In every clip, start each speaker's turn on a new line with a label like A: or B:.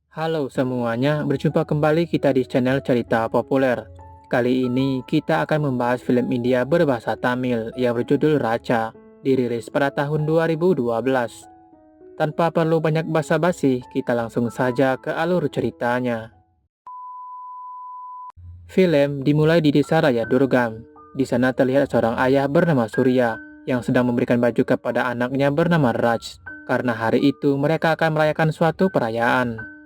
A: Halo semuanya, berjumpa kembali kita di channel Cerita Populer. Kali ini kita akan membahas film India berbahasa Tamil yang berjudul Raja, dirilis pada tahun 2012. Tanpa perlu banyak basa-basi, kita langsung saja ke alur ceritanya. Film dimulai di desa Raya Durgam. Di sana terlihat seorang ayah bernama Surya yang sedang memberikan baju kepada anaknya bernama Raj, karena hari itu mereka akan merayakan suatu perayaan.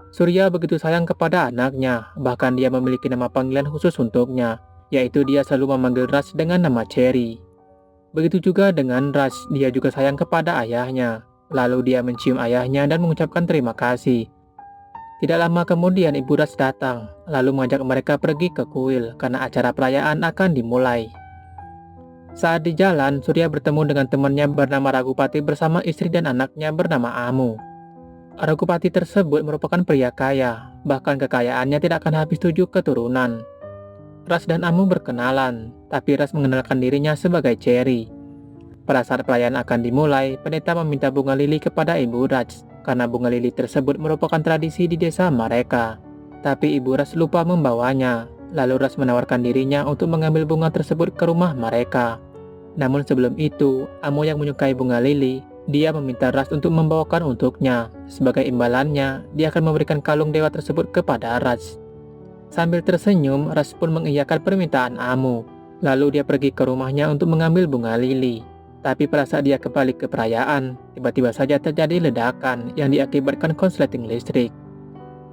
A: Surya begitu sayang kepada anaknya, bahkan dia memiliki nama panggilan khusus untuknya, yaitu dia selalu memanggil Raj dengan nama Cherry. Begitu juga dengan Raj, dia juga sayang kepada ayahnya. Lalu dia mencium ayahnya dan mengucapkan terima kasih. Tidak lama kemudian ibu Raj datang, lalu mengajak mereka pergi ke kuil karena acara perayaan akan dimulai. Saat di jalan, Surya bertemu dengan temannya bernama Ragupati bersama istri dan anaknya bernama Amu. Ragupati tersebut merupakan pria kaya, bahkan kekayaannya tidak akan habis 7 keturunan. Ras dan Amu berkenalan, tapi Ras mengenalkan dirinya sebagai Cherry. Pada saat perayaan akan dimulai, pendeta meminta bunga lili kepada Ibu Raj, karena bunga lili tersebut merupakan tradisi di desa mereka. Tapi Ibu Ras lupa membawanya, lalu Ras menawarkan dirinya untuk mengambil bunga tersebut ke rumah mereka. Namun sebelum itu, Amu yang menyukai bunga lili, dia meminta Ras untuk membawakan untuknya. Sebagai imbalannya, dia akan memberikan kalung dewa tersebut kepada Ras. Sambil tersenyum, Ras pun mengiyakan permintaan Amu. Lalu dia pergi ke rumahnya untuk mengambil bunga lili. Tapi pada saat dia kembali ke perayaan, tiba-tiba saja terjadi ledakan yang diakibatkan konsleting listrik.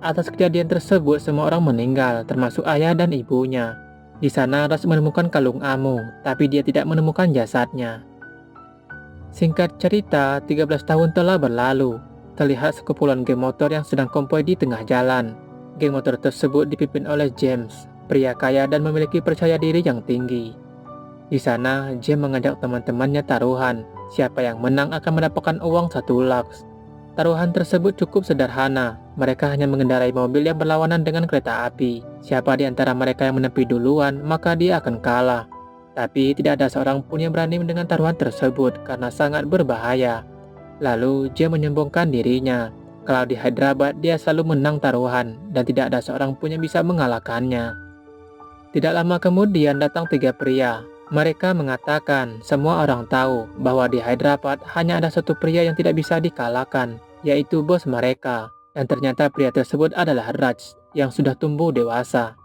A: Atas kejadian tersebut, semua orang meninggal, termasuk ayah dan ibunya. Di sana, Ras menemukan kalung Amu, tapi dia tidak menemukan jasadnya. Singkat cerita, 13 tahun telah berlalu. Terlihat sekumpulan geng motor yang sedang konvoi di tengah jalan. Geng motor tersebut dipimpin oleh James, pria kaya dan memiliki percaya diri yang tinggi. Di sana, James mengajak teman-temannya taruhan. Siapa yang menang akan mendapatkan uang 1 lakhs. Taruhan tersebut cukup sederhana. Mereka hanya mengendarai mobil yang berlawanan dengan kereta api. Siapa di antara mereka yang menepi duluan, maka dia akan kalah. Tapi tidak ada seorang pun yang berani dengan taruhan tersebut karena sangat berbahaya. Lalu James menyombongkan dirinya. Kalau di Hyderabad, dia selalu menang taruhan dan tidak ada seorang pun yang bisa mengalahkannya. Tidak lama kemudian datang 3 pria. Mereka mengatakan semua orang tahu bahwa di Hyderabad hanya ada satu pria yang tidak bisa dikalahkan, yaitu bos mereka. Dan ternyata pria tersebut adalah Raj yang sudah tumbuh dewasa.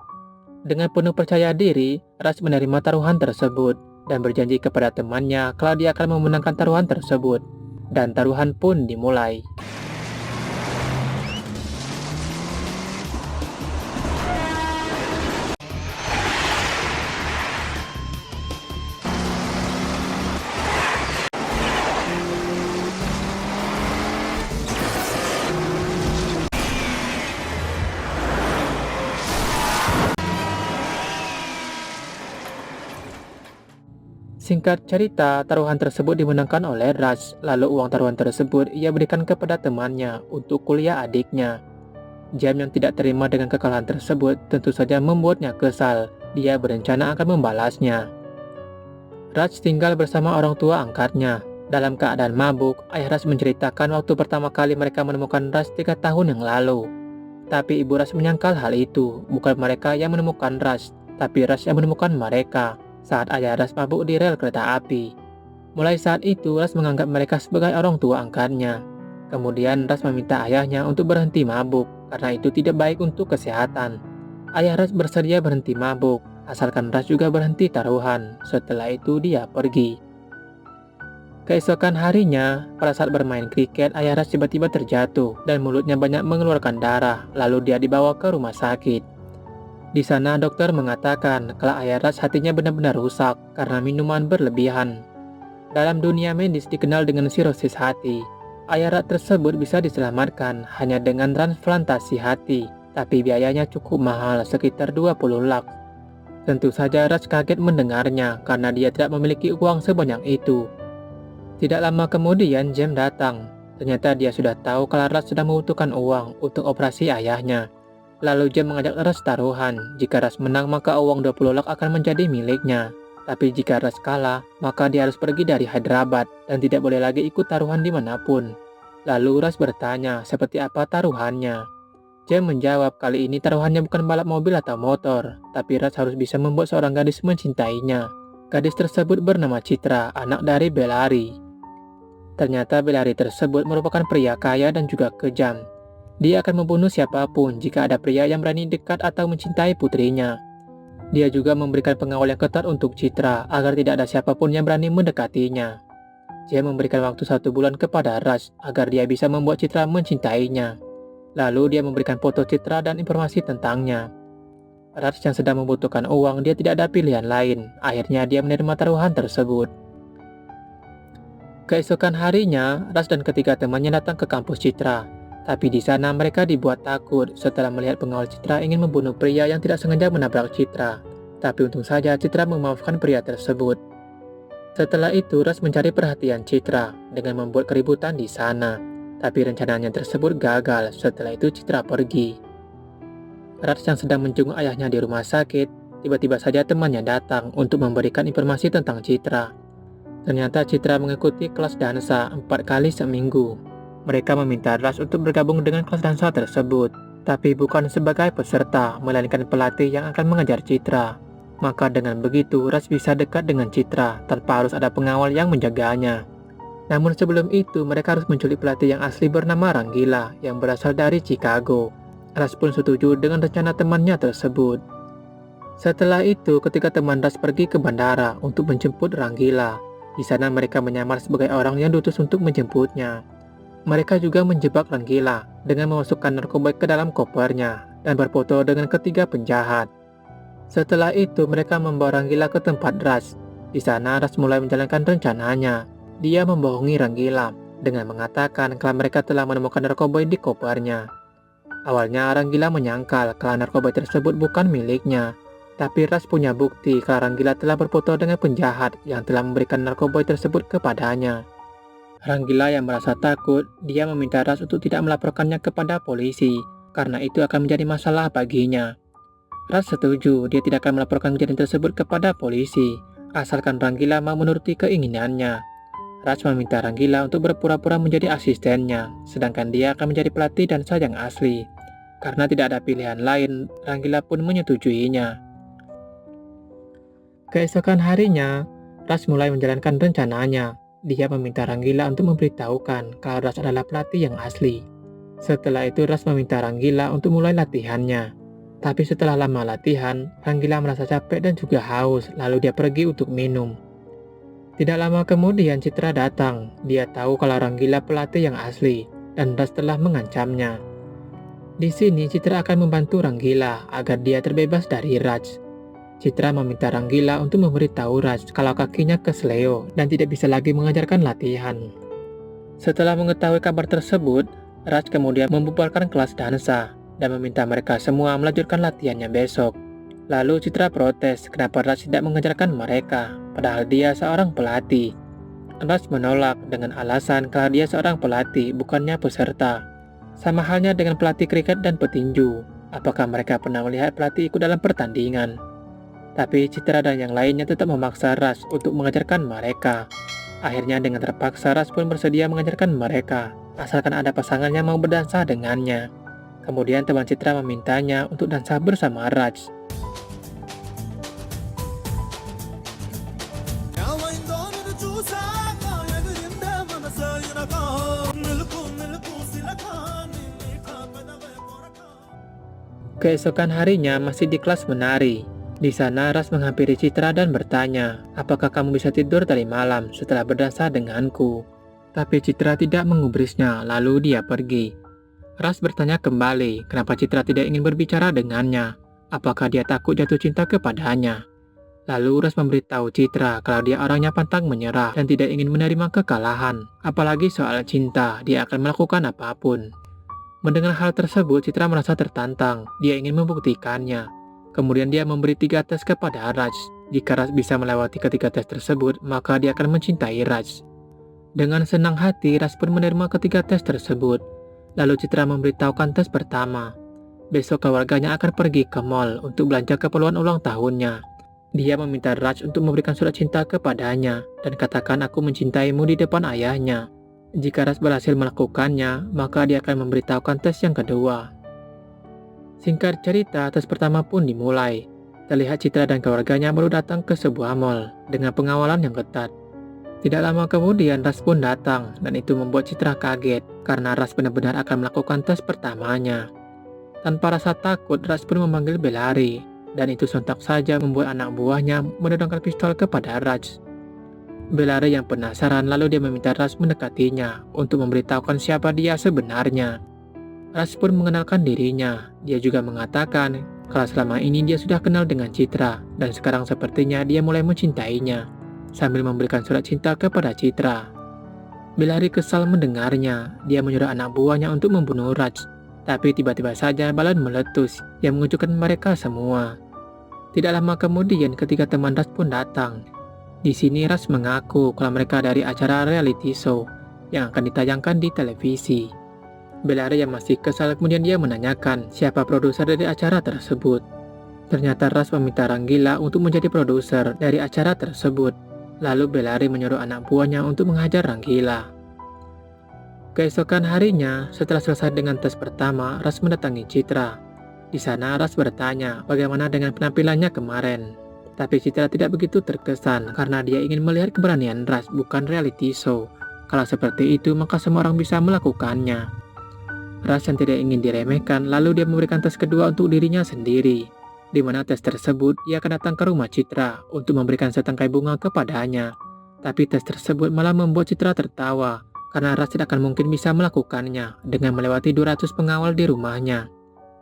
A: Dengan penuh percaya diri, Raj menerima taruhan tersebut dan berjanji kepada temannya kalau dia akan memenangkan taruhan tersebut. Dan taruhan pun dimulai. Singkat cerita, taruhan tersebut dimenangkan oleh Raj. Lalu uang taruhan tersebut ia berikan kepada temannya untuk kuliah adiknya. Jam yang tidak terima dengan kekalahan tersebut tentu saja membuatnya kesal. Dia berencana akan membalasnya. Raj tinggal bersama orang tua angkatnya. Dalam keadaan mabuk, ayah Raj menceritakan waktu pertama kali mereka menemukan Raj 3 tahun yang lalu. Tapi ibu Raj menyangkal hal itu. Bukan mereka yang menemukan Raj, tapi Raj yang menemukan mereka saat ayah Ras mabuk di rel kereta api. Mulai saat itu, Ras menganggap mereka sebagai orang tua angkatnya. Kemudian Ras meminta ayahnya untuk berhenti mabuk, karena itu tidak baik untuk kesehatan. Ayah Ras bersedia berhenti mabuk, asalkan Ras juga berhenti taruhan. Setelah itu dia pergi. Keesokan harinya, pada saat bermain kriket, ayah Ras tiba-tiba terjatuh dan mulutnya banyak mengeluarkan darah, lalu dia dibawa ke rumah sakit. Di sana dokter mengatakan kalau ayah Raj hatinya benar-benar rusak karena minuman berlebihan. Dalam dunia medis dikenal dengan sirosis hati. Ayah Raj tersebut bisa diselamatkan hanya dengan transplantasi hati, tapi biayanya cukup mahal, sekitar 20 lakhs. Tentu saja Raj kaget mendengarnya karena dia tidak memiliki uang sebanyak itu. Tidak lama kemudian James datang. Ternyata dia sudah tahu kalau Raj sudah membutuhkan uang untuk operasi ayahnya. Lalu James mengajak Ras taruhan. Jika Ras menang maka uang 20 lak akan menjadi miliknya. Tapi jika Ras kalah, maka dia harus pergi dari Hyderabad dan tidak boleh lagi ikut taruhan dimanapun. Lalu Ras bertanya seperti apa taruhannya. Jem menjawab kali ini taruhannya bukan balap mobil atau motor, tapi Raj harus bisa membuat seorang gadis mencintainya. Gadis tersebut bernama Citra, anak dari Bellary. Ternyata Bellary tersebut merupakan pria kaya dan juga kejam. Dia akan membunuh siapapun jika ada pria yang berani dekat atau mencintai putrinya. Dia juga memberikan pengawal yang ketat untuk Citra agar tidak ada siapapun yang berani mendekatinya. Dia memberikan waktu 1 bulan kepada Raj agar dia bisa membuat Citra mencintainya. Lalu dia memberikan foto Citra dan informasi tentangnya. Raj yang sedang membutuhkan uang, dia tidak ada pilihan lain. Akhirnya dia menerima taruhan tersebut. Keesokan harinya, Raj dan ketiga temannya datang ke kampus Citra. Tapi di sana mereka dibuat takut setelah melihat pengawal Citra ingin membunuh pria yang tidak sengaja menabrak Citra. Tapi untung saja Citra memaafkan pria tersebut. Setelah itu, Raj mencari perhatian Citra dengan membuat keributan di sana. Tapi rencananya tersebut gagal. Setelah itu Citra pergi. Raj yang sedang menjenguk ayahnya di rumah sakit, tiba-tiba saja temannya datang untuk memberikan informasi tentang Citra. Ternyata Citra mengikuti kelas dansa 4 kali seminggu. Mereka meminta Raj untuk bergabung dengan kelas dansa tersebut, tapi bukan sebagai peserta, melainkan pelatih yang akan mengajar Citra. Maka dengan begitu, Raj bisa dekat dengan Citra tanpa harus ada pengawal yang menjaganya. Namun sebelum itu, mereka harus menculik pelatih yang asli bernama Ranggila yang berasal dari Chicago. Raj pun setuju dengan rencana temannya tersebut. Setelah itu, ketika teman Raj pergi ke bandara untuk menjemput Ranggila, di sana mereka menyamar sebagai orang yang diutus untuk menjemputnya. Mereka juga menjebak Ranggila dengan memasukkan narkoba ke dalam kopernya dan berfoto dengan ketiga penjahat. Setelah itu, mereka membawa Ranggila ke tempat Raj. Di sana, Raj mulai menjalankan rencananya. Dia membohongi Ranggila dengan mengatakan kalau mereka telah menemukan narkoba di kopernya. Awalnya Ranggila menyangkal kalau narkoba tersebut bukan miliknya. Tapi Raj punya bukti kalau Ranggila telah berfoto dengan penjahat yang telah memberikan narkoba tersebut kepadanya. Ranggila yang merasa takut, dia meminta Raj untuk tidak melaporkannya kepada polisi, karena itu akan menjadi masalah baginya. Raj setuju, dia tidak akan melaporkan kejadian tersebut kepada polisi, asalkan Ranggila mau menuruti keinginannya. Raj meminta Ranggila untuk berpura-pura menjadi asistennya, sedangkan dia akan menjadi pelatih dansa yang asli. Karena tidak ada pilihan lain, Ranggila pun menyetujuinya. Keesokan harinya, Raj mulai menjalankan rencananya. Dia meminta Ranggila untuk memberitahukan kalau Raj adalah pelatih yang asli. Setelah itu, Raj meminta Ranggila untuk mulai latihannya. Tapi setelah lama latihan, Ranggila merasa capek dan juga haus, lalu dia pergi untuk minum. Tidak lama kemudian Citra datang. Dia tahu kalau Ranggila pelatih yang asli dan Raj telah mengancamnya. Di sini Citra akan membantu Ranggila agar dia terbebas dari Raj. Citra meminta Ranggila untuk memberitahu Raj kalau kakinya kesleo dan tidak bisa lagi mengajarkan latihan. Setelah mengetahui kabar tersebut, Raj kemudian membubarkan kelas dansa dan meminta mereka semua melanjutkan latihannya besok. Lalu Citra protes kenapa Raj tidak mengajarkan mereka, padahal dia seorang pelatih. Raj menolak dengan alasan kalau dia seorang pelatih, bukannya peserta. Sama halnya dengan pelatih kriket dan petinju. Apakah mereka pernah melihat pelatih ikut dalam pertandingan? Tapi Citra dan yang lainnya tetap memaksa Raj untuk mengajarkan mereka. Akhirnya dengan terpaksa Raj pun bersedia mengajarkan mereka, asalkan ada pasangan yang mau berdansa dengannya. Kemudian teman Citra memintanya untuk dansa bersama Raj. Keesokan harinya masih di kelas menari. Di sana Raj menghampiri Citra dan bertanya, apakah kamu bisa tidur tadi malam setelah berdansa denganku? Tapi Citra tidak mengubrisnya, lalu dia pergi. Raj bertanya kembali, kenapa Citra tidak ingin berbicara dengannya? Apakah dia takut jatuh cinta kepadanya? Lalu Raj memberitahu Citra kalau dia orangnya pantang menyerah dan tidak ingin menerima kekalahan. Apalagi soal cinta, dia akan melakukan apapun. Mendengar hal tersebut, Citra merasa tertantang. Dia ingin membuktikannya. Kemudian dia memberi 3 tes kepada Raj. Jika Raj bisa melewati ketiga tes tersebut, maka dia akan mencintai Raj. Dengan senang hati, Raj pun menerima ketiga tes tersebut. Lalu Citra memberitahukan tes pertama. Besok keluarganya akan pergi ke mall untuk belanja keperluan ulang tahunnya. Dia meminta Raj untuk memberikan surat cinta kepadanya dan katakan aku mencintaimu di depan ayahnya. Jika Raj berhasil melakukannya, maka dia akan memberitahukan tes yang kedua. Singkat cerita, tes pertama pun dimulai. Terlihat Citra dan keluarganya baru datang ke sebuah mall dengan pengawalan yang ketat. Tidak lama kemudian Ras pun datang dan itu membuat Citra kaget karena Ras benar-benar akan melakukan tes pertamanya. Tanpa rasa takut, Ras pun memanggil Bellary dan itu sontak saja membuat anak buahnya menodongkan pistol kepada Ras. Bellary yang penasaran lalu dia meminta Ras mendekatinya untuk memberitahukan siapa dia sebenarnya. Ras pun mengenalkan dirinya. Dia juga mengatakan kalau selama ini dia sudah kenal dengan Citra dan sekarang sepertinya dia mulai mencintainya, sambil memberikan surat cinta kepada Citra. Bellary kesal mendengarnya. Dia menyuruh anak buahnya untuk membunuh Raj, tapi tiba-tiba saja balon meletus yang mengejutkan mereka semua. Tidak lama kemudian ketika teman Raj pun datang. Di sini Raj mengaku kalau mereka dari acara reality show yang akan ditayangkan di televisi. Bellary yang masih kesal kemudian dia menanyakan siapa produser dari acara tersebut. Ternyata Ras meminta Ranggila untuk menjadi produser dari acara tersebut. Lalu Bellary menyuruh anak buahnya untuk menghajar Ranggila. Keesokan harinya, setelah selesai dengan tes pertama, Ras mendatangi Citra. Di sana Ras bertanya bagaimana dengan penampilannya kemarin. Tapi Citra tidak begitu terkesan karena dia ingin melihat keberanian Ras, bukan reality show. Kalau seperti itu maka semua orang bisa melakukannya. Ras yang tidak ingin diremehkan, lalu dia memberikan tes kedua untuk dirinya sendiri. Di mana tes tersebut, dia akan datang ke rumah Citra untuk memberikan setangkai bunga kepadanya. Tapi tes tersebut malah membuat Citra tertawa, karena Ras tidak akan mungkin bisa melakukannya dengan melewati 200 pengawal di rumahnya.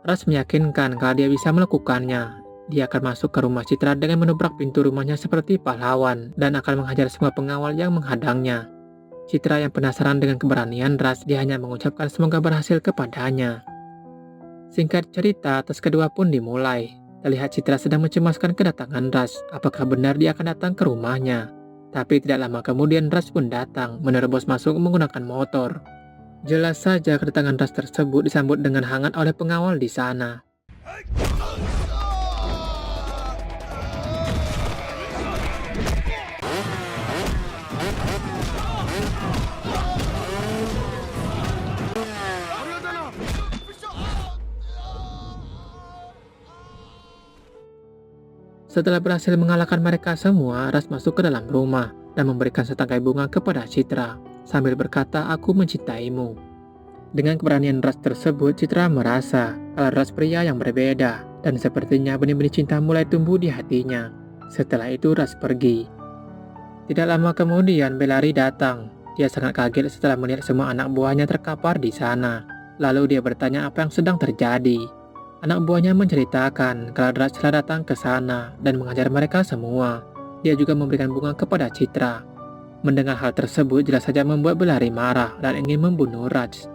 A: Ras meyakinkan kalau dia bisa melakukannya. Dia akan masuk ke rumah Citra dengan menobrak pintu rumahnya seperti pahlawan dan akan menghajar semua pengawal yang menghadangnya. Citra yang penasaran dengan keberanian Ras, dia hanya mengucapkan semoga berhasil kepadanya. Singkat cerita, tes kedua pun dimulai. Terlihat Citra sedang mencemaskan kedatangan Ras, apakah benar dia akan datang ke rumahnya. Tapi tidak lama kemudian Ras pun datang, menerobos masuk menggunakan motor. Jelas saja kedatangan Ras tersebut disambut dengan hangat oleh pengawal di sana. Setelah berhasil mengalahkan mereka semua, Ras masuk ke dalam rumah dan memberikan setangkai bunga kepada Citra, sambil berkata, "Aku mencintaimu." Dengan keberanian Ras tersebut, Citra merasa kalau Ras pria yang berbeda, dan sepertinya benih-benih cinta mulai tumbuh di hatinya. Setelah itu Ras pergi. Tidak lama kemudian Bellary datang. Dia sangat kaget setelah melihat semua anak buahnya terkapar di sana. Lalu dia bertanya apa yang sedang terjadi. Anak buahnya menceritakan kalau Raj telah datang ke sana dan mengajar mereka semua. Dia juga memberikan bunga kepada Citra. Mendengar hal tersebut jelas saja membuat Bellary marah dan ingin membunuh Raj.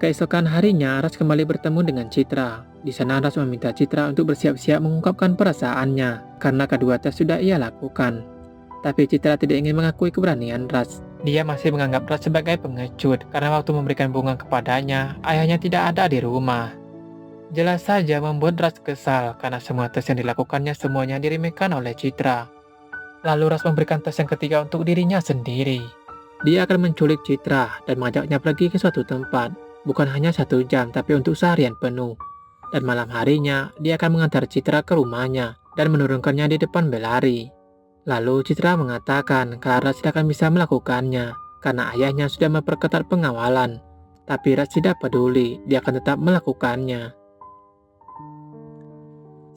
A: Keesokan harinya, Raj kembali bertemu dengan Citra. Di sana Raj meminta Citra untuk bersiap-siap mengungkapkan perasaannya karena kedua tes sudah ia lakukan. Tapi Citra tidak ingin mengakui keberanian Raj. Dia masih menganggap Raj sebagai pengecut karena waktu memberikan bunga kepadanya, ayahnya tidak ada di rumah. Jelas saja membuat Ras kesal karena semua tes yang dilakukannya semuanya diremehkan oleh Citra. Lalu Ras memberikan tes yang ketiga untuk dirinya sendiri. Dia akan menculik Citra dan mengajaknya pergi ke suatu tempat, bukan hanya 1 jam tapi untuk seharian penuh. Dan malam harinya, dia akan mengantar Citra ke rumahnya dan menurunkannya di depan Bellary. Lalu Citra mengatakan kalau Ras tidak akan bisa melakukannya karena ayahnya sudah memperketat pengawalan. Tapi Ras tidak peduli, dia akan tetap melakukannya.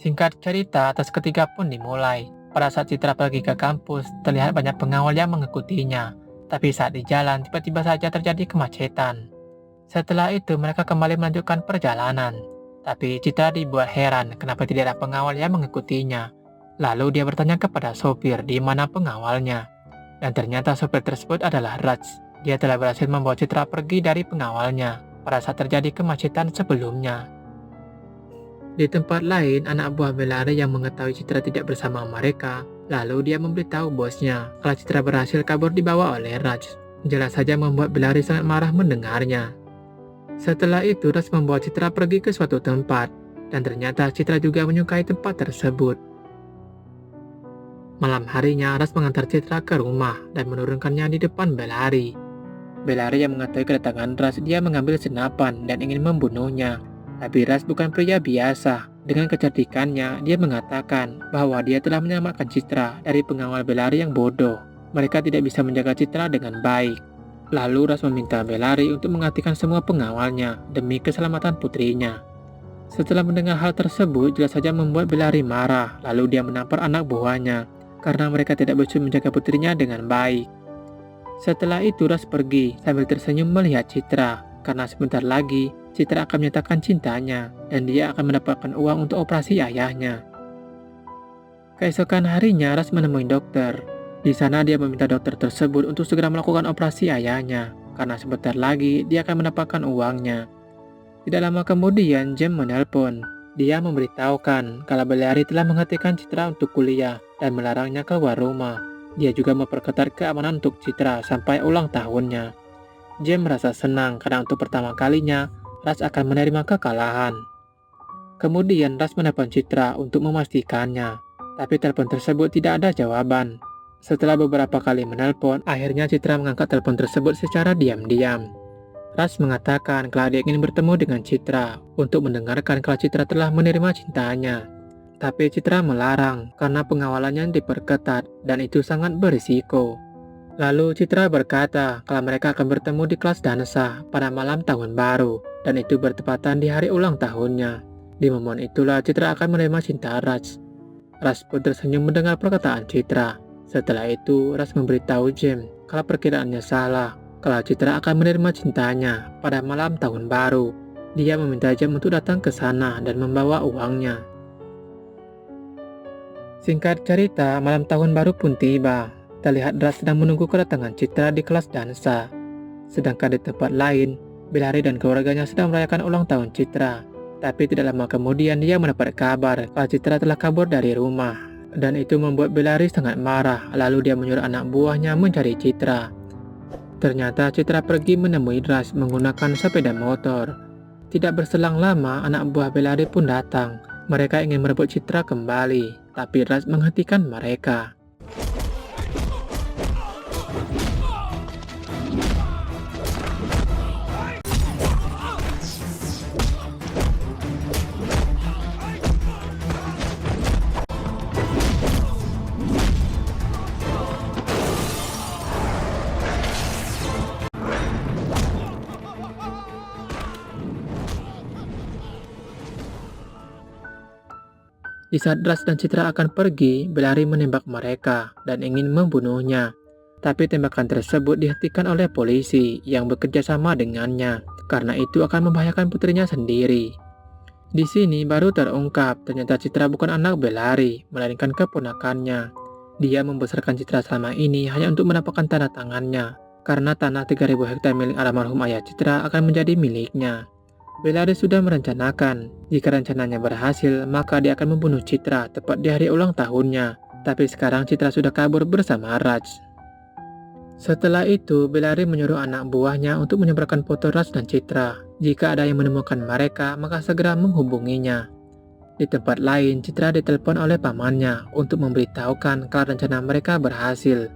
A: Singkat cerita, tes ketiga pun dimulai. Pada saat Citra pergi ke kampus, terlihat banyak pengawal yang mengikutinya. Tapi saat di jalan, tiba-tiba saja terjadi kemacetan. Setelah itu, mereka kembali melanjutkan perjalanan. Tapi Citra dibuat heran kenapa tidak ada pengawal yang mengikutinya. Lalu dia bertanya kepada sopir di mana pengawalnya. Dan ternyata sopir tersebut adalah Raj. Dia telah berhasil membawa Citra pergi dari pengawalnya pada saat terjadi kemacetan sebelumnya. Di tempat lain, anak buah Bellary yang mengetahui Citra tidak bersama mereka, lalu dia memberitahu bosnya kalau Citra berhasil kabur dibawa oleh Raj. Jelas saja membuat Bellary sangat marah mendengarnya. Setelah itu, Raj membawa Citra pergi ke suatu tempat, dan ternyata Citra juga menyukai tempat tersebut. Malam harinya, Raj mengantar Citra ke rumah dan menurunkannya di depan Bellary. Bellary yang mengetahui kedatangan Raj, dia mengambil senapan dan ingin membunuhnya. Tapi Ras bukan pria biasa. Dengan kecerdikannya, dia mengatakan bahwa dia telah menyelamatkan Citra dari pengawal Bellari yang bodoh. Mereka tidak bisa menjaga Citra dengan baik. Lalu Ras meminta Bellari untuk menghentikan semua pengawalnya demi keselamatan putrinya. Setelah mendengar hal tersebut, jelas saja membuat Bellari marah. Lalu dia menampar anak buahnya karena mereka tidak bisa menjaga putrinya dengan baik. Setelah itu Ras pergi sambil tersenyum melihat Citra, karena sebentar lagi Citra akan menyatakan cintanya dan dia akan mendapatkan uang untuk operasi ayahnya. Keesokan harinya Ras menemui dokter. Di sana dia meminta dokter tersebut untuk segera melakukan operasi ayahnya, karena sebentar lagi dia akan mendapatkan uangnya. Tidak lama kemudian James menelpon. Dia memberitahukan kalau Bellari telah menghentikan Citra untuk kuliah dan melarangnya keluar rumah. Dia juga memperketat keamanan untuk Citra sampai ulang tahunnya. James merasa senang karena untuk pertama kalinya Ras akan menerima kekalahan. Kemudian Ras menelpon Citra untuk memastikannya, tapi telepon tersebut tidak ada jawaban. Setelah beberapa kali menelpon, akhirnya Citra mengangkat telepon tersebut secara diam-diam. Ras mengatakan kalau dia ingin bertemu dengan Citra untuk mendengarkan kalau Citra telah menerima cintanya. Tapi Citra melarang karena pengawalannya diperketat dan itu sangat berisiko. Lalu Citra berkata kalau mereka akan bertemu di kelas dansa pada malam tahun baru dan itu bertepatan di hari ulang tahunnya. Di momen itulah Citra akan menerima cinta Ras. Ras pun tersenyum mendengar perkataan Citra. Setelah itu Ras memberitahu James kalau perkiraannya salah, kalau Citra akan menerima cintanya pada malam tahun baru. Dia meminta James untuk datang ke sana dan membawa uangnya. Singkat cerita, malam tahun baru pun tiba. Terlihat Ras sedang menunggu kedatangan Citra di kelas dansa. Sedangkan di tempat lain, Bellari dan keluarganya sedang merayakan ulang tahun Citra. Tapi tidak lama kemudian dia mendapat kabar kalau Citra telah kabur dari rumah. Dan itu membuat Bellari sangat marah, lalu dia menyuruh anak buahnya mencari Citra. Ternyata Citra pergi menemui Ras menggunakan sepeda motor. Tidak berselang lama, anak buah Bellari pun datang. Mereka ingin merebut Citra kembali, tapi Ras menghentikan mereka. Di saat Ras dan Citra akan pergi, Bellari menembak mereka dan ingin membunuhnya. Tapi tembakan tersebut dihentikan oleh polisi yang bekerja sama dengannya, karena itu akan membahayakan putrinya sendiri. Di sini baru terungkap ternyata Citra bukan anak Bellari, melainkan keponakannya. Dia membesarkan Citra selama ini hanya untuk mendapatkan tanda tangannya, karena tanah 3.000 hektar milik almarhum ayah Citra akan menjadi miliknya. Bellari sudah merencanakan, jika rencananya berhasil, maka dia akan membunuh Citra tepat di hari ulang tahunnya. Tapi sekarang Citra sudah kabur bersama Raj. Setelah itu, Bellari menyuruh anak buahnya untuk menyebarkan foto Raj dan Citra. Jika ada yang menemukan mereka, maka segera menghubunginya. Di tempat lain, Citra ditelepon oleh pamannya untuk memberitahukan kalau rencana mereka berhasil.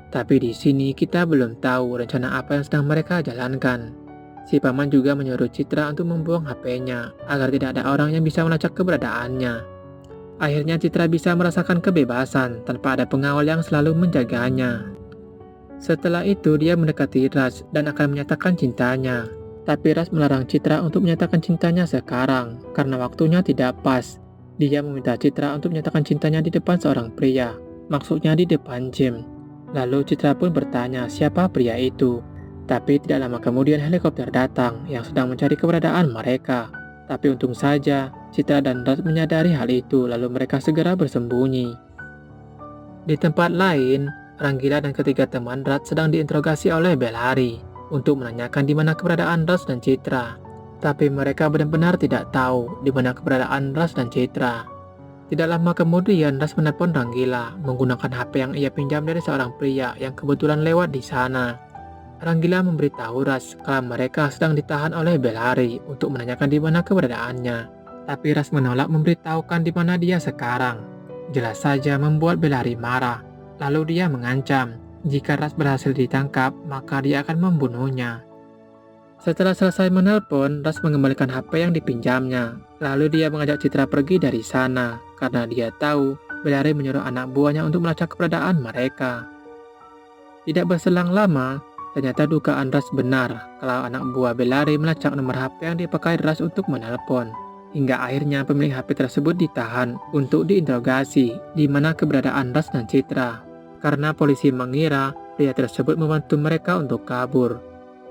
A: Tapi di sini kita belum tahu rencana apa yang sedang mereka jalankan. Si paman juga menyuruh Citra untuk membuang HP-nya agar tidak ada orang yang bisa melacak keberadaannya. Akhirnya Citra bisa merasakan kebebasan tanpa ada pengawal yang selalu menjaganya. Setelah itu dia mendekati Ras dan akan menyatakan cintanya. Tapi Ras melarang Citra untuk menyatakan cintanya sekarang karena waktunya tidak pas. Dia meminta Citra untuk menyatakan cintanya di depan seorang pria, maksudnya di depan James. Lalu Citra pun bertanya siapa pria itu. Tapi tidak lama kemudian helikopter datang yang sedang mencari keberadaan mereka. Tapi untung saja Citra dan Ras menyadari hal itu lalu mereka segera bersembunyi. Di tempat lain, Ranggila dan ketiga teman Ras sedang diinterogasi oleh Bellari untuk menanyakan di mana keberadaan Ras dan Citra. Tapi mereka benar-benar tidak tahu di mana keberadaan Ras dan Citra. Tidak lama kemudian Ras menelpon Ranggila menggunakan HP yang ia pinjam dari seorang pria yang kebetulan lewat di sana. Ranggila memberitahu Ras kalau mereka sedang ditahan oleh Bellari untuk menanyakan di mana keberadaannya. Tapi Ras menolak memberitahukan di mana dia sekarang. Jelas saja membuat Bellari marah. Lalu dia mengancam, jika Ras berhasil ditangkap, maka dia akan membunuhnya. Setelah selesai menelpon, Ras mengembalikan HP yang dipinjamnya. Lalu dia mengajak Citra pergi dari sana karena dia tahu Bellari menyuruh anak buahnya untuk melacak keberadaan mereka. Tidak berselang lama, ternyata dugaan Ras benar kalau anak buah Bellari melacak nomor HP yang dipakai Ras untuk menelpon. Hingga akhirnya pemilik HP tersebut ditahan untuk diinterogasi di mana keberadaan Ras dan Citra. Karena polisi mengira pria tersebut membantu mereka untuk kabur.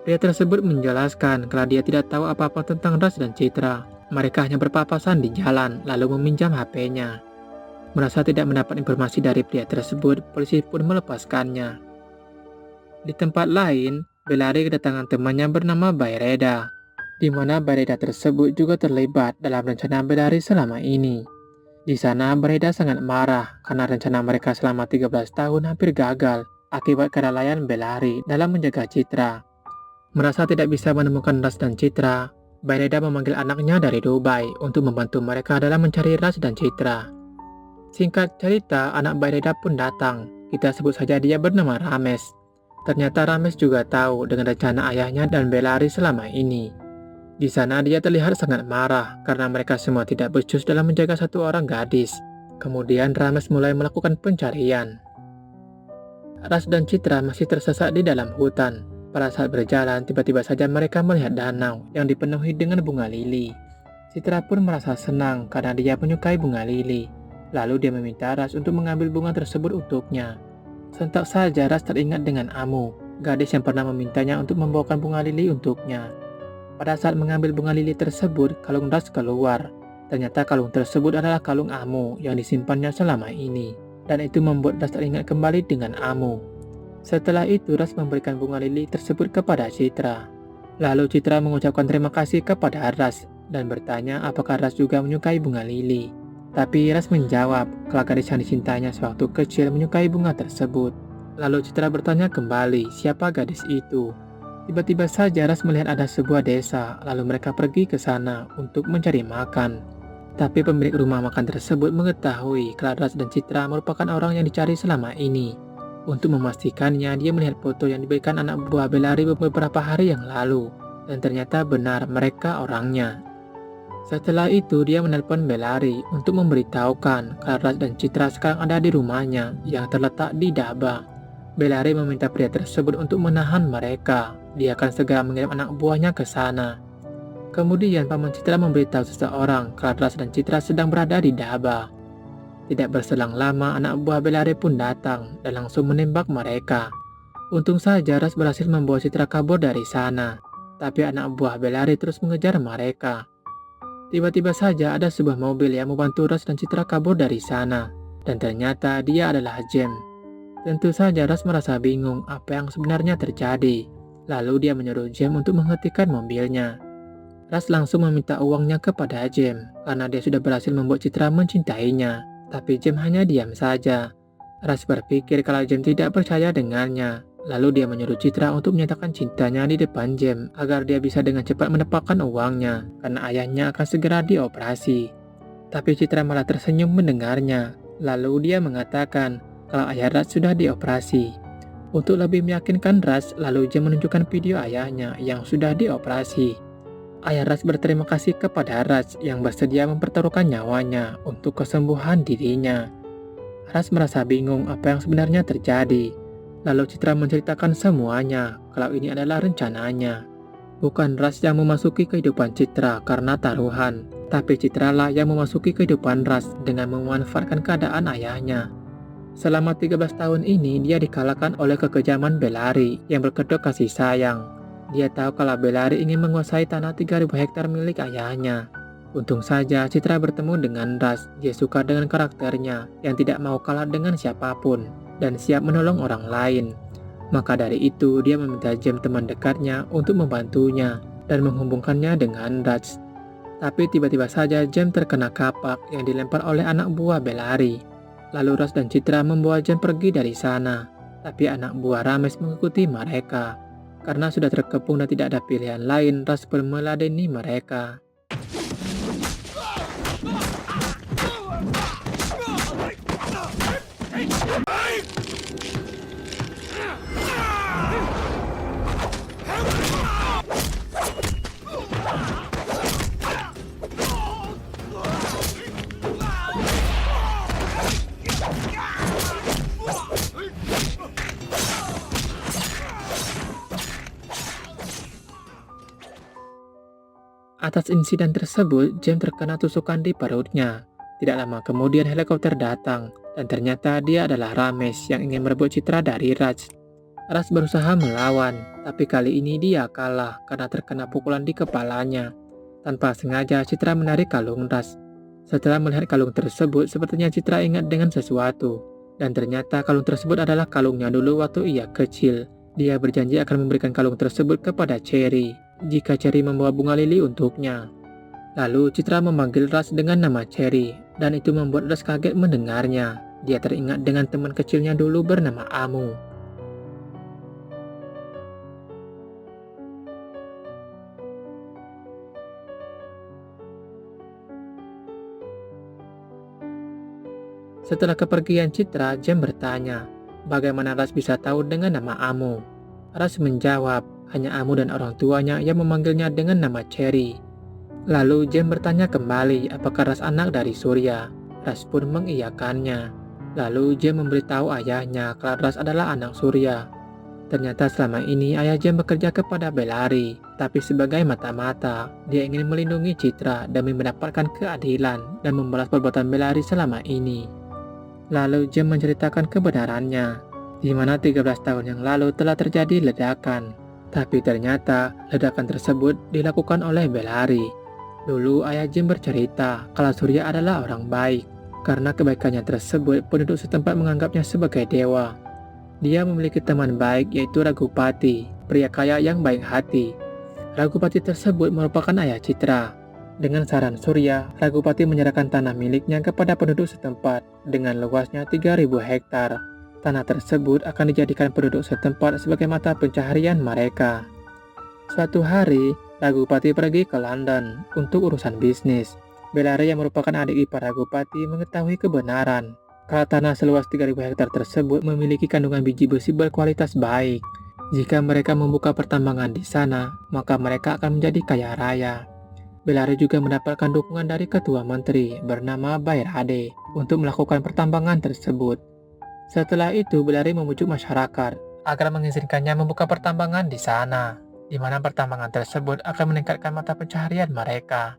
A: Pria tersebut menjelaskan kalau dia tidak tahu apa-apa tentang Ras dan Citra. Mereka hanya berpapasan di jalan lalu meminjam HP-nya. Merasa tidak mendapat informasi dari pria tersebut, polisi pun melepaskannya. Di tempat lain, Bellari kedatangan temannya bernama Bayreda, di mana Bayreda tersebut juga terlibat dalam rencana Bellari selama ini. Di sana, Bayreda sangat marah karena rencana mereka selama 13 tahun hampir gagal akibat kelalaian Bellari dalam menjaga Citra. Merasa tidak bisa menemukan Ras dan Citra, Bayreda memanggil anaknya dari Dubai untuk membantu mereka dalam mencari Ras dan Citra. Singkat cerita, anak Bayreda pun datang. Kita sebut saja dia bernama Rames. Ternyata Rames juga tahu dengan rencana ayahnya dan Bellari selama ini. Di sana dia terlihat sangat marah karena mereka semua tidak becus dalam menjaga satu orang gadis. Kemudian Rames mulai melakukan pencarian. Ras dan Citra masih tersesat di dalam hutan. Pada saat berjalan, tiba-tiba saja mereka melihat danau yang dipenuhi dengan bunga lili. Citra pun merasa senang karena dia menyukai bunga lili. Lalu dia meminta Ras untuk mengambil bunga tersebut untuknya. Sontak saja Ras teringat dengan Amu, gadis yang pernah memintanya untuk membawakan bunga lili untuknya. Pada saat mengambil bunga lili tersebut, kalung Ras keluar. Ternyata kalung tersebut adalah kalung Amu yang disimpannya selama ini. Dan itu membuat Ras teringat kembali dengan Amu. Setelah itu Ras memberikan bunga lili tersebut kepada Citra. Lalu Citra mengucapkan terima kasih kepada Ras dan bertanya apakah Ras juga menyukai bunga lili. Tapi Ras menjawab kalau gadis yang dicintainya sewaktu kecil menyukai bunga tersebut. Lalu Citra bertanya kembali siapa gadis itu. Tiba-tiba saja Ras melihat ada sebuah desa, lalu mereka pergi ke sana untuk mencari makan. Tapi pemilik rumah makan tersebut mengetahui kalau Ras dan Citra merupakan orang yang dicari selama ini. Untuk memastikannya, dia melihat foto yang diberikan anak buah Bellari beberapa hari yang lalu. Dan ternyata benar mereka orangnya. Setelah itu, dia menelpon Bellari untuk memberitahukan kalau Ras dan Citra sekarang ada di rumahnya yang terletak di Daba. Bellari meminta pria tersebut untuk menahan mereka. Dia akan segera mengirim anak buahnya ke sana. Kemudian, Paman Citra memberitahu seseorang kalau Ras dan Citra sedang berada di Daba. Tidak berselang lama, anak buah Bellari pun datang dan langsung menembak mereka. Untung saja Ras berhasil membawa Citra kabur dari sana. Tapi anak buah Bellari terus mengejar mereka. Tiba-tiba saja ada sebuah mobil yang membantu Ras dan Citra kabur dari sana. Dan ternyata dia adalah Jem. Tentu saja Ras merasa bingung apa yang sebenarnya terjadi. Lalu dia menyuruh Jem untuk menghentikan mobilnya. Ras langsung meminta uangnya kepada Jem karena dia sudah berhasil membuat Citra mencintainya. Tapi Jem hanya diam saja. Ras berpikir kalau Jem tidak percaya dengannya. Lalu dia menyuruh Citra untuk menyatakan cintanya di depan Jem agar dia bisa dengan cepat mendapatkan uangnya karena ayahnya akan segera dioperasi. Tapi Citra malah tersenyum mendengarnya. Lalu dia mengatakan kalau ayah Ras sudah dioperasi. Untuk lebih meyakinkan Ras, lalu Jem menunjukkan video ayahnya yang sudah dioperasi. Ayah Ras berterima kasih kepada Ras yang bersedia mempertaruhkan nyawanya untuk kesembuhan dirinya. Ras merasa bingung apa yang sebenarnya terjadi. Lalu Citra menceritakan semuanya kalau ini adalah rencananya. Bukan Ras yang memasuki kehidupan Citra karena taruhan, tapi Citra lah yang memasuki kehidupan Ras dengan memanfaatkan keadaan ayahnya. Selama 13 tahun ini dia dikalahkan oleh kekejaman Bellari yang berkedok kasih sayang. Dia tahu kalau Bellari ingin menguasai tanah 3.000 hektar milik ayahnya. Untung saja Citra bertemu dengan Ras. Dia suka dengan karakternya yang tidak mau kalah dengan siapapun dan siap menolong orang lain. Maka dari itu dia meminta Jem teman dekatnya untuk membantunya dan menghubungkannya dengan Ras. Tapi tiba-tiba saja Jem terkena kapak yang dilempar oleh anak buah Bellari. Lalu Ras dan Citra membawa Jem pergi dari sana. Tapi anak buah Rames mengikuti mereka. Karena sudah terkepung dan tidak ada pilihan lain, Ras pun meladeni mereka. Atas insiden tersebut, James terkena tusukan di perutnya. Tidak lama kemudian helikopter datang, dan ternyata dia adalah Ramesh yang ingin merebut Citra dari Raj. Raj berusaha melawan, tapi kali ini dia kalah karena terkena pukulan di kepalanya. Tanpa sengaja, Citra menarik kalung Raj. Setelah melihat kalung tersebut, sepertinya Citra ingat dengan sesuatu. Dan ternyata kalung tersebut adalah kalungnya dulu waktu ia kecil. Dia berjanji akan memberikan kalung tersebut kepada Cherry jika Cherry membawa bunga lili untuknya. Lalu Citra memanggil Raj dengan nama Cherry, dan itu membuat Raj kaget mendengarnya. Dia teringat dengan teman kecilnya dulu bernama Amu. Setelah kepergian Citra, James bertanya, bagaimana Raj bisa tahu dengan nama Amu? Raj menjawab, hanya Amu dan orang tuanya yang memanggilnya dengan nama Cherry. Lalu James bertanya kembali apakah Raj anak dari Surya. Raj pun mengiyakannya. Lalu James memberitahu ayahnya kalau Raj adalah anak Surya. Ternyata selama ini ayah James bekerja kepada Bellari, tapi sebagai mata-mata, dia ingin melindungi Citra demi mendapatkan keadilan dan membalas perbuatan Bellari selama ini. Lalu James menceritakan kebenarannya, di mana 13 tahun yang lalu telah terjadi ledakan. Tapi ternyata ledakan tersebut dilakukan oleh Bellari. Dulu ayah James bercerita kalau Surya adalah orang baik. Karena kebaikannya tersebut, penduduk setempat menganggapnya sebagai dewa. Dia memiliki teman baik yaitu Ragupati, pria kaya yang baik hati. Ragupati tersebut merupakan ayah Citra. Dengan saran Surya, Ragupati menyerahkan tanah miliknya kepada penduduk setempat dengan luasnya 3.000 hektar. Tanah tersebut akan dijadikan penduduk setempat sebagai mata pencaharian mereka. Suatu hari, Ragupati pergi ke London untuk urusan bisnis. Bellari yang merupakan adik ipar Ragupati mengetahui kebenaran kalau tanah seluas 3.000 hektar tersebut memiliki kandungan biji besi berkualitas baik. Jika mereka membuka pertambangan di sana, maka mereka akan menjadi kaya raya. Bellari juga mendapatkan dukungan dari ketua menteri bernama Bairade untuk melakukan pertambangan tersebut. Setelah itu, Bellari membujuk masyarakat agar mengizinkannya membuka pertambangan di sana, di mana pertambangan tersebut akan meningkatkan mata pencaharian mereka.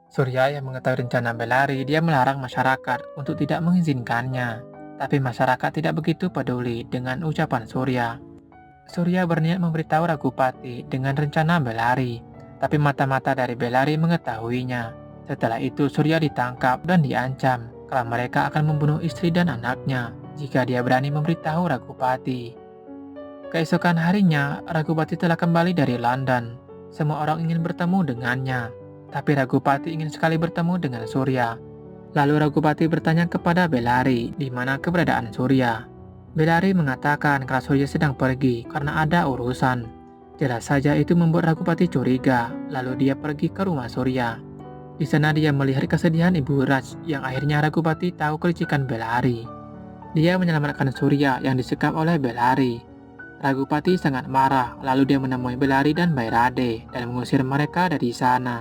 A: Surya yang mengetahui rencana Bellari, dia melarang masyarakat untuk tidak mengizinkannya. Tapi masyarakat tidak begitu peduli dengan ucapan Surya. Surya berniat memberitahu Ragupati dengan rencana Bellari. Tapi mata-mata dari Bellari mengetahuinya. Setelah itu Surya ditangkap dan diancam kalau mereka akan membunuh istri dan anaknya jika dia berani memberitahu Ragupati. Keesokan harinya, Ragupati telah kembali dari London. Semua orang ingin bertemu dengannya, tapi Ragupati ingin sekali bertemu dengan Surya. Lalu Ragupati bertanya kepada Bellari di mana keberadaan Surya. Bellari mengatakan kalau Surya sedang pergi karena ada urusan. Jelas saja itu membuat Ragupati curiga, lalu dia pergi ke rumah Surya. Di sana dia melihat kesedihan Ibu Raj yang akhirnya Ragupati tahu kelicikan Bellari. Dia menyelamatkan Surya yang disekap oleh Bellari. Ragupati sangat marah, lalu dia menemui Bellari dan Bairade dan mengusir mereka dari sana.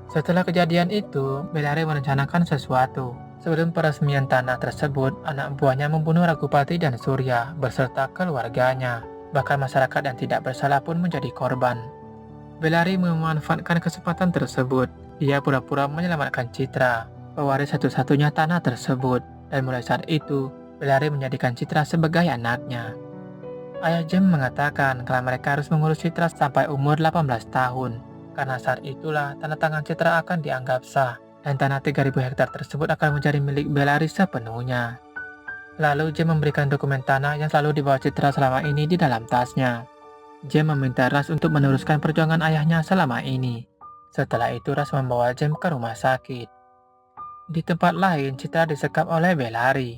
A: Setelah kejadian itu, Bellari merencanakan sesuatu. Sebelum peresmian tanah tersebut, anak buahnya membunuh Ragupati dan Surya beserta keluarganya. Bahkan masyarakat yang tidak bersalah pun menjadi korban. Bellari memanfaatkan kesempatan tersebut. Dia pura-pura menyelamatkan Citra, pewaris satu-satunya tanah tersebut. Dan mulai saat itu, Bellari menjadikan Citra sebagai anaknya. Ayah James mengatakan kalau mereka harus mengurus Citra sampai umur 18 tahun. Karena saat itulah tanda tangan Citra akan dianggap sah. Dan tanah 3.000 hektar tersebut akan menjadi milik Bellari sepenuhnya. Lalu James memberikan dokumen tanah yang selalu dibawa Citra selama ini di dalam tasnya. James meminta Raj untuk meneruskan perjuangan ayahnya selama ini. Setelah itu Raj membawa James ke rumah sakit. Di tempat lain, Citra disekap oleh Bellari.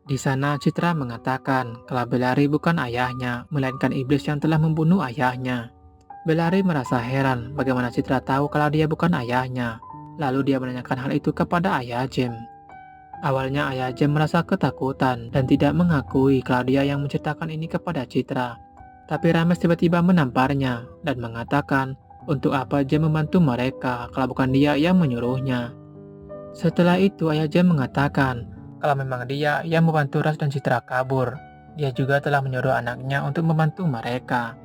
A: Di sana Citra mengatakan kalau Bellari bukan ayahnya, melainkan iblis yang telah membunuh ayahnya. Bellari merasa heran bagaimana Citra tahu kalau dia bukan ayahnya. Lalu dia menanyakan hal itu kepada ayah James. Awalnya ayah James merasa ketakutan dan tidak mengakui kalau dia yang menceritakan ini kepada Citra. Tapi Ramesh tiba-tiba menamparnya dan mengatakan untuk apa James membantu mereka kalau bukan dia yang menyuruhnya. Setelah itu ayah James mengatakan kalau memang dia yang membantu Raj dan Citra kabur. Dia juga telah menyuruh anaknya untuk membantu mereka.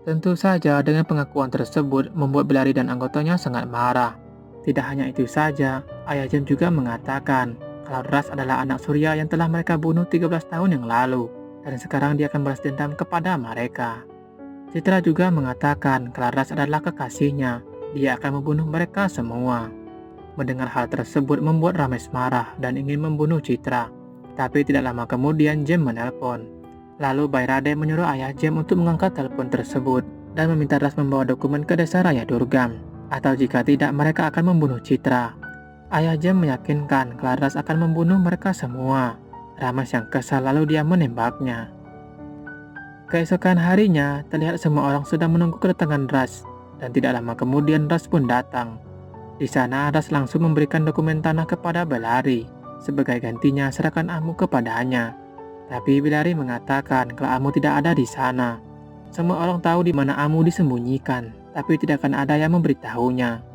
A: Tentu saja dengan pengakuan tersebut membuat Bellary dan anggotanya sangat marah. Tidak hanya itu saja, Ayah James juga mengatakan kalau Rust adalah anak Surya yang telah mereka bunuh 13 tahun yang lalu, dan sekarang dia akan balas dendam kepada mereka. Citra juga mengatakan kalau Rust adalah kekasihnya, dia akan membunuh mereka semua. Mendengar hal tersebut membuat Ramesh marah dan ingin membunuh Citra. Tapi tidak lama kemudian James menelpon. Lalu Bairade menyuruh Ayah James untuk mengangkat telepon tersebut dan meminta Rust membawa dokumen ke desa Raya Durgam. Atau jika tidak mereka akan membunuh Citra. Ayah James meyakinkan kalau Rust akan membunuh mereka semua. Ramesh yang kesal lalu dia menembaknya. Keesokan harinya terlihat semua orang sudah menunggu kedatangan Rust. Dan tidak lama kemudian Rust pun datang. Di sana Rust langsung memberikan dokumen tanah kepada Bellary. Sebagai gantinya serahkan Amu kepadanya. Tapi Bellary mengatakan kalau Amu tidak ada di sana. Semua orang tahu di mana Amu disembunyikan, tapi tidak akan ada yang memberitahunya.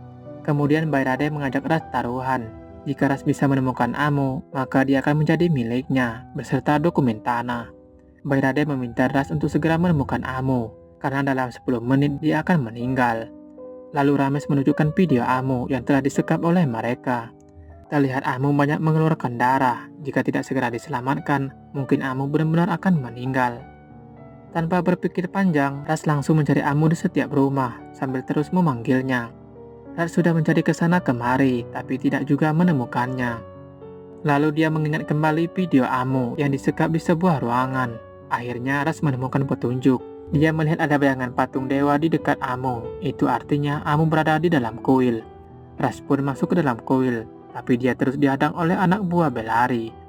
A: Kemudian Bairade mengajak Rust taruhan. Jika Rust bisa menemukan Amu, maka dia akan menjadi miliknya, beserta dokumen tanah. Bairade meminta Rust untuk segera menemukan Amu, karena dalam 10 menit dia akan meninggal. Lalu Ramesh menunjukkan video Amu yang telah disekap oleh mereka. Terlihat Amu banyak mengeluarkan darah. Jika tidak segera diselamatkan, mungkin Amu benar-benar akan meninggal. Tanpa berpikir panjang, Rust langsung mencari Amu di setiap rumah, sambil terus memanggilnya. Rust sudah mencari ke sana kemari, tapi tidak juga menemukannya. Lalu dia mengingat kembali video Amu yang disekap di sebuah ruangan. Akhirnya Rust menemukan petunjuk. Dia melihat ada bayangan patung dewa di dekat Amu. Itu artinya Amu berada di dalam kuil. Rust pun masuk ke dalam kuil, tapi dia terus dihadang oleh anak buah Bellary.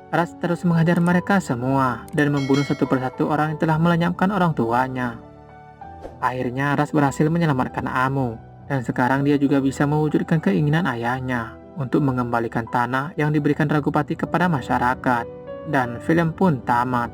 A: Rust terus menghajar mereka semua dan membunuh satu persatu orang yang telah melenyapkan orang tuanya. Akhirnya Rust berhasil menyelamatkan Amu, dan sekarang dia juga bisa mewujudkan keinginan ayahnya untuk mengembalikan tanah yang diberikan Ragupati kepada masyarakat. Dan film pun tamat.